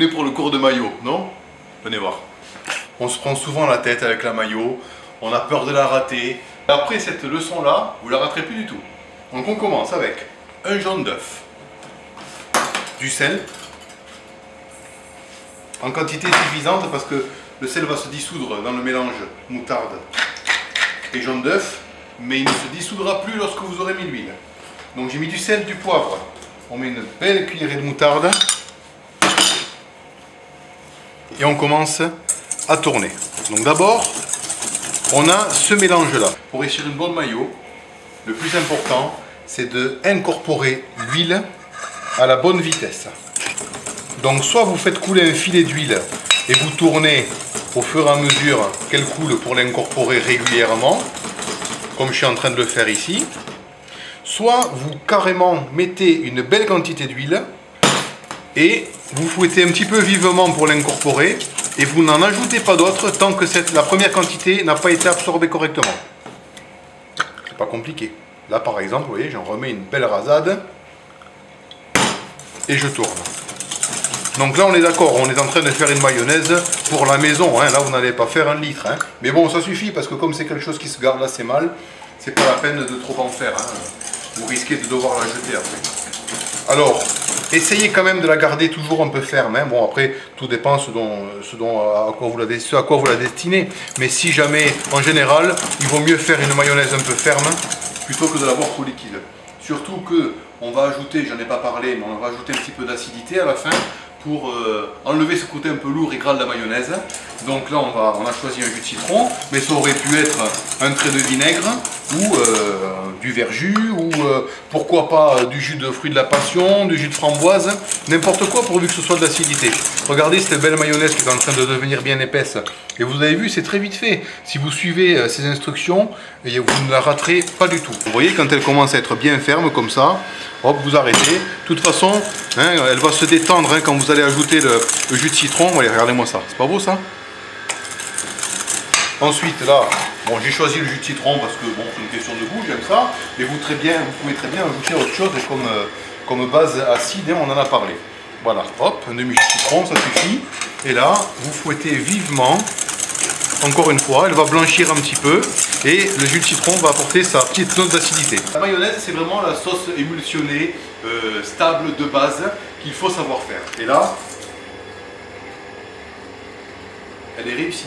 venez pour le cours de mayo, non? Venez voir. On se prend souvent la tête avec la mayo, on a peur de la rater. Après cette leçon-là, vous la raterez plus du tout. Donc on commence avec un jaune d'œuf, du sel, en quantité suffisante parce que le sel va se dissoudre dans le mélange moutarde et jaune d'œuf, mais il ne se dissoudra plus lorsque vous aurez mis l'huile. Donc j'ai mis du sel, du poivre. On met une belle cuillerée de moutarde et on commence à tourner. Donc d'abord, on a ce mélange-là. Pour réussir une bonne mayo, le plus important, c'est d'incorporer l'huile à la bonne vitesse. Donc soit vous faites couler un filet d'huile et vous tournez au fur et à mesure qu'elle coule pour l'incorporer régulièrement, comme je suis en train de le faire ici. Soit vous carrément mettez une belle quantité d'huile et vous fouettez un petit peu vivement pour l'incorporer et vous n'en ajoutez pas d'autre tant que la première quantité n'a pas été absorbée correctement. C'est pas compliqué. Là par exemple, vous voyez, j'en remets une belle rasade et je tourne. Donc là on est d'accord, on est en train de faire une mayonnaise pour la maison, hein. Là vous n'allez pas faire 1 litre, hein. Mais bon ça suffit parce que comme c'est quelque chose qui se garde assez mal, c'est pas la peine de trop en faire, hein. Vous risquez de devoir la jeter après. Alors, essayez quand même de la garder toujours un peu ferme, hein. Bon après, tout dépend à quoi vous la destinez. Mais si jamais, en général, il vaut mieux faire une mayonnaise un peu ferme plutôt que de l'avoir trop liquide. Surtout que on va ajouter, j'en ai pas parlé, mais on va ajouter un petit peu d'acidité à la fin pour enlever ce côté un peu lourd et gras de la mayonnaise. Donc là on a choisi un jus de citron, mais ça aurait pu être un trait de vinaigre ou du verjus ou pourquoi pas du jus de fruits de la passion, du jus de framboise, n'importe quoi pourvu que ce soit de l'acidité. Regardez cette belle mayonnaise qui est en train de devenir bien épaisse. Et vous avez vu, c'est très vite fait. Si vous suivez ces instructions, vous ne la raterez pas du tout. Vous voyez, quand elle commence à être bien ferme comme ça, hop, vous arrêtez. De toute façon, hein, elle va se détendre hein, quand vous allez ajouter le jus de citron. Allez, regardez-moi ça. C'est pas beau ça? Ensuite, là, bon, j'ai choisi le jus de citron parce que bon, c'est une question de goût, j'aime ça. Mais vous pouvez très bien ajouter autre chose comme base acide, hein, on en a parlé. Voilà, hop, un demi-jus de citron, ça suffit. Et là, vous fouettez vivement. Encore une fois, elle va blanchir un petit peu et le jus de citron va apporter sa petite note d'acidité. La mayonnaise, c'est vraiment la sauce émulsionnée, stable de base qu'il faut savoir faire. Et là, elle est réussie.